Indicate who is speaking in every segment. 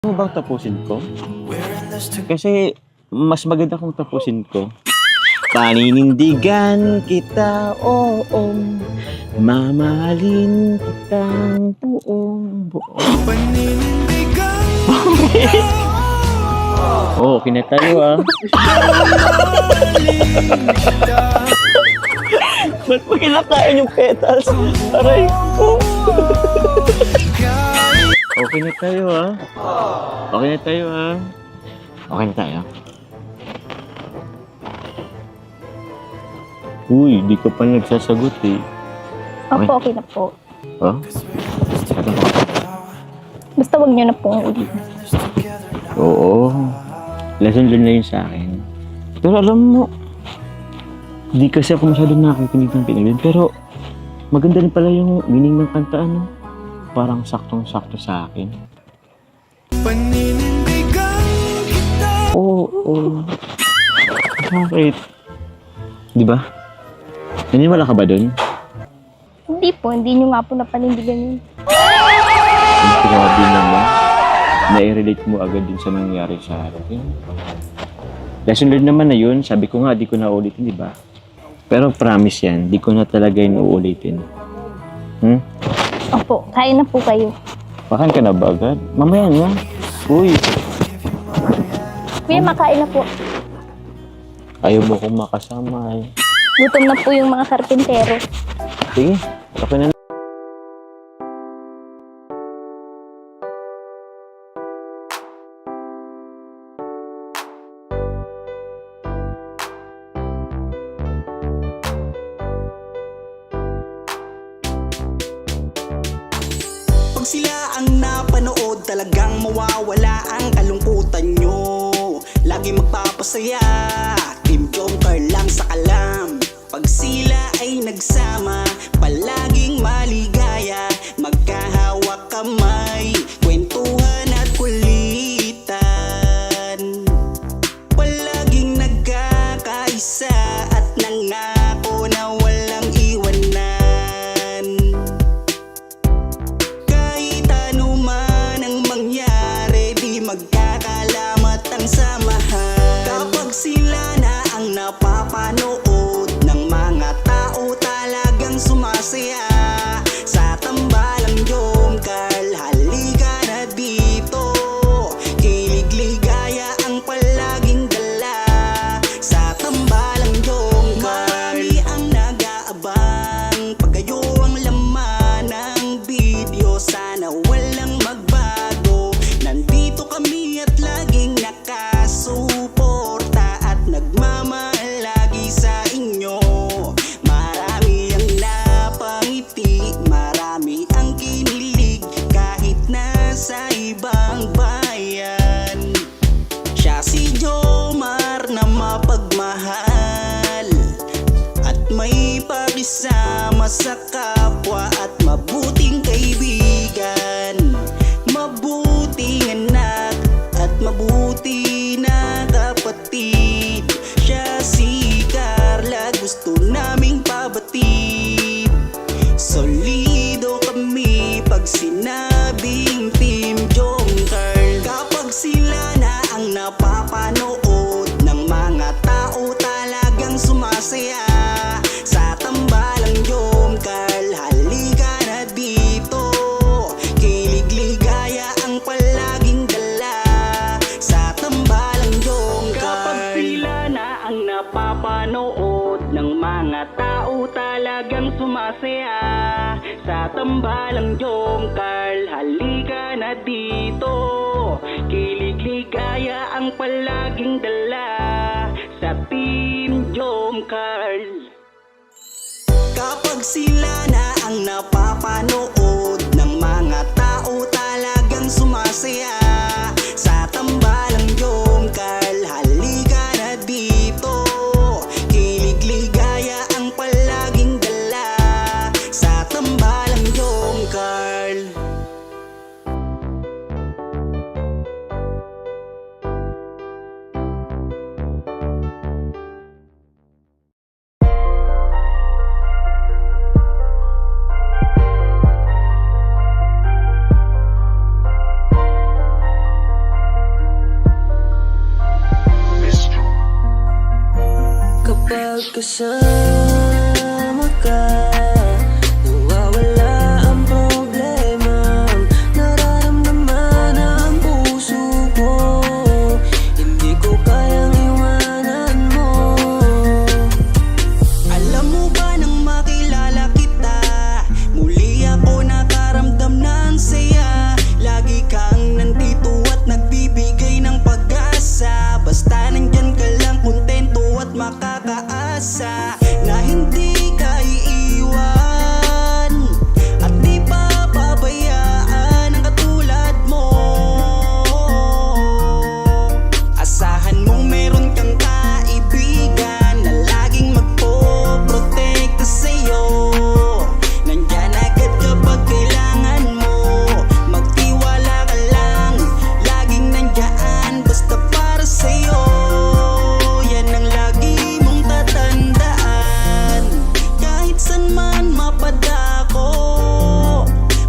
Speaker 1: Ano bang tapusin ko? Kasi mas maganda kung tapusin ko. Paninindigan kita, oo. Mamahalin kitang buong buo.
Speaker 2: Paninindigan
Speaker 1: Oo, kinatayo ah. Ba't mo kinakain yung petals? Aray ko. Okay na tayo ah. Okay na tayo ah. Okay na tayo. Uy, di ko pa nagsasagot eh.
Speaker 3: Opo, okay na po.
Speaker 1: Oh? Ano ba?
Speaker 3: Basta wag niyo na pong ulit.
Speaker 1: Oo. Lesson learned na yun sa akin. Pero alam mo, di kasi ako masyado nakikinig ng pinagin. Pero maganda rin pala yung meaning ng kanta, ano? Parang saktong-sakto sa akin.
Speaker 2: Paninindigan kita.
Speaker 1: Oo. Bakit? Di ba? Naniwala ka ba dun?
Speaker 3: Hindi po, hindi niyo nga po napanindigan yun.
Speaker 1: Grabe naman. Na-relate mo agad din sa nangyari sa akin. Lesson learned naman na yun. Sabi ko nga, di ko na ulitin, di ba? Pero promise yan, di ko na talaga yun uulitin.
Speaker 3: Opo, kain na po kayo.
Speaker 1: Pakan ka na ba agad? Mamaya na. Uy,
Speaker 3: Kuya, makain na po.
Speaker 1: ayaw mo kong makasama eh.
Speaker 3: Gutom na po yung mga karpintero.
Speaker 1: Sige, okay na.
Speaker 2: Pag sila ang napanood, talagang mawawala ang kalungkutan nyo. Lagi magpapasaya, Team Joker lang sa kalam. Pag sila ay nagsama, palaging maligaya. Magkahawak kamay, kwentuhan at kulitan. Palaging nagkakaisa at nangako na walang iwanan. Kahit ano man ang mangyari, di magkakalamat ang samahan. Kapag sila na ang napapanood ng mga tao, talagang sumasaya. Sa tambalang Jomcar, halika na dito. Kilig ligaya ang palaging dala. Sa tambalang Jomcar, marami ang nag-aabang. Pag kayo ang laman ng video, sana walang magbago. Nandito kami at laging nakasuporta at nagmamahal lagi sa inyo. Marami ang napangiti, marami ang kinilig kahit nasa ibang bayan. Siya si Jomar na mapagmahal at may pakisama sa kapwa at mabuting kaibigan. Mabuting anak at mabuti na kapatid. Siya si Carla, gusto naming pabatid. Solido kami pag sinabing Team Joker. Kapag sila na ang napapanood ng mga tao, talagang sumasaya. Sa tambalang Jomcar, halika na dito. Kilig ligaya ang palaging dala. Sa tambalang Jomcar. Kapag sila na ang napapanood ng mga tao, talagang sumasaya. Sa tambalang Jomcar, halika na dito. Kilig ligaya ang palaging dala. Sa Team Jomcar. Kapag sila na ang napapanood ng mga tao, talagang sumasaya. Sa tambalang Jomcar, halika na dito. Kilig ligaya ang palaging dala. Sa tambalang Jomcar.
Speaker 4: kasama ka, nawawala ang problema. Nararamdaman ang puso ko, hindi ko kayang iwanan mo.
Speaker 2: Alam mo ba nang makilala kita, muli ako nakaramdam ng saya. Lagi kang nandito at nagbibigay ng pag-asa. Basta nandyan ka lang, kontento at makakaasa na hindi ka iiwan at di papabayaan ang katulad mo. Asahan mong meron kang kaibigan na laging magpoprotekta sa'yo. Nandyan agad kapag kailangan mo, magtiwala ka lang, laging nandyan basta para sa'yo. Yan ang lagi mong tatandaan, kahit san man mapadako,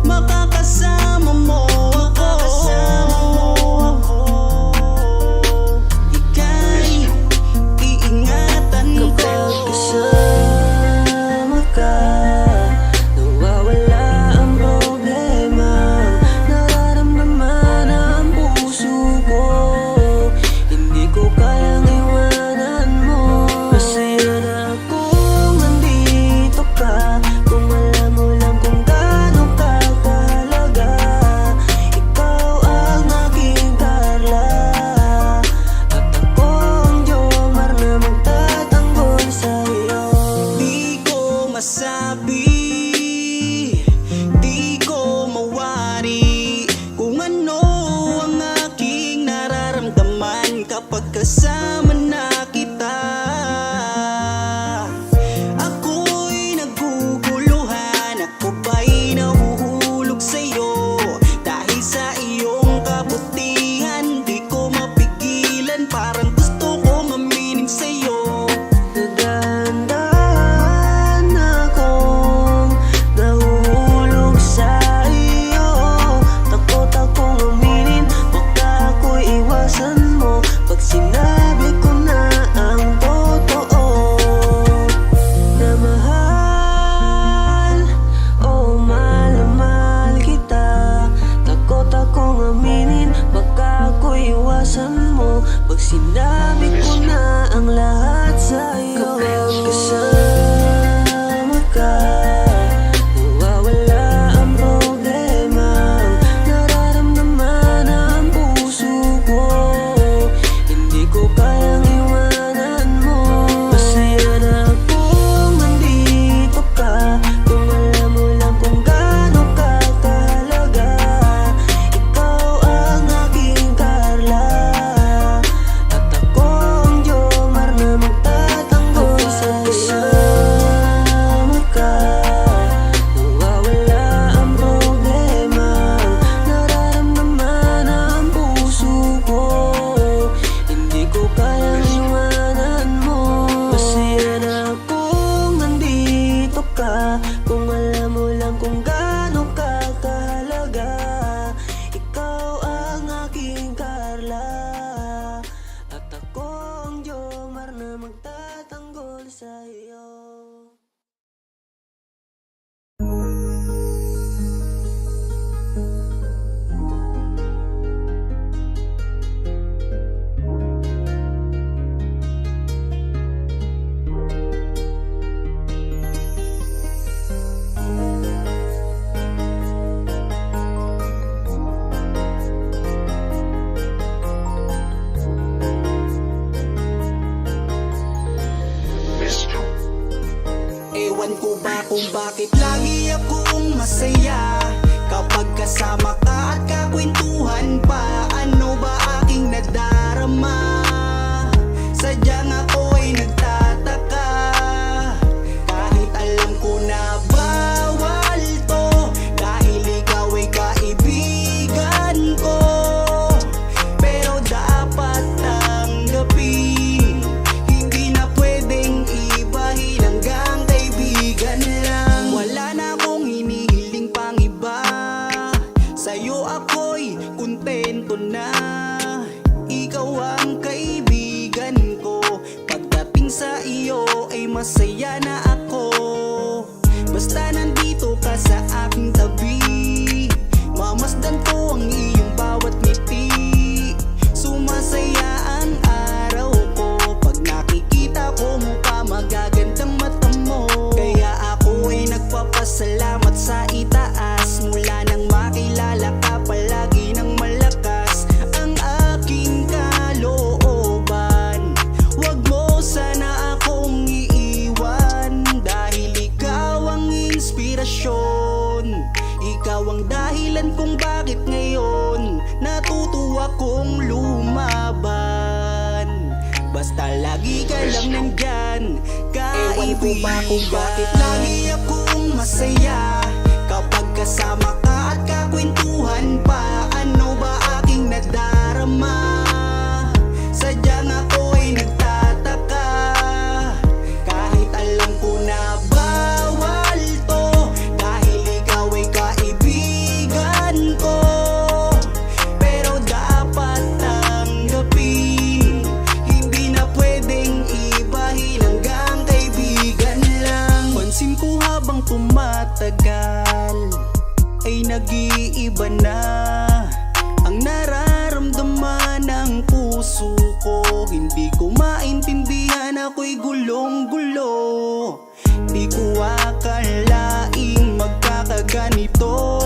Speaker 2: makakasama mo ako. Ika'y iingatan ko.
Speaker 4: Kapag kasama ka, nawawala ang problema. Nararamdaman ang puso ko, hindi ko kayang iwanan mo. Masaya na akong nandito ka, kung alam mo lang kung gaano ka kahalaga. Ikaw ang aking Carla, at ako ang Jomar na magtatanggol sa'yo.
Speaker 2: Di ko masabi, di ko mawari kung ano ang aking nararamdaman kapag kasama na kita. Ako'y naguguluhan, ako ba'y nahuhulog sa'yo? Dahil sa iyong kabutihan, di ko mapigilan, parang gusto ko maminin sa'yo.
Speaker 4: Nagdahan akong nahuhulog sa iyo. Takot akong aminin, baka ako'y iwasan mo pag sinabi ko na ang totoo. Na mahal, oh mahal na mahal kita. Takot akong aminin, baka ako'y iwasan mo pag sinabi ko na ang lahat sa'yo. Kapag kasama ka, nawawala ang problema. Nararamdaman ang puso ko, hindi ko kayang iwanan mo. Masaya na akong nandito ka, kung alam mo lang kung gaano ka kahalaga. Ikaw ang aking Carla, at ako ang Jomar na magtatanggol sa'yo. Kasama ka, nawawala ang problema. Nararamdaman ang puso ko, hindi ko kayang iwanan mo. Masaya na akong nandito ka, kung alam mo lang kung gaano ka kahalaga. Ikaw ang aking Carla, at ako ang Jomar na magtatanggol sa'yo.
Speaker 2: Ewan ko ba kung bakit lagi akong masaya kapag kasama ka at kakwentuhan pa. Ano ba aking nadarama? Sadyang ako'y nagtataka, kahit alam ko na bawal to, dahil ikaw ay kaibigan ko. Pero dapat tanggapin, hindi na pwedeng ibahin, hanggang kaibigan lang. Wala na akong hinihiling pang iba, sa'yo ako'y kontento na. Ikaw ang kaibigan ko, pagdating sa iyo ay masaya na ako. Basta nandito ka sa aking tabi, mamasdan ko ang iyong bawat ngiti. Sumasaya ang araw ko pag nakikita ko mukha magagandang mata mo. Kaya ako ay nagpapasalamat sa itaas. Mula nang makilala ka palagi ng malakas ang aking kalooban. Wag mo sana akong iiwan, dahil ikaw ang inspirasyon. Ikaw ang dahilan kung bakit ngayon natutuwa kong lumaban. Basta lagi ka lang nandyan, kaibigan. Kung bakit lagi akong masaya kapag kasama ka at kakwentuhan pa. Ano ba aking nadarama? Sadyang ako ay nagtataka, kahit alam ko na bawal to, dahil ikaw ay kaibigan ko. Pero dapat tanggapin, hindi na pwedeng ibahin hanggang kaibigan lang. Pansin ko habang tumatagal ay nag-iiba na ang nararamdaman ng puso ko. Hindi ko maintindihan, ako'y gulong-gulo. Di ko akalaing magkakaganito.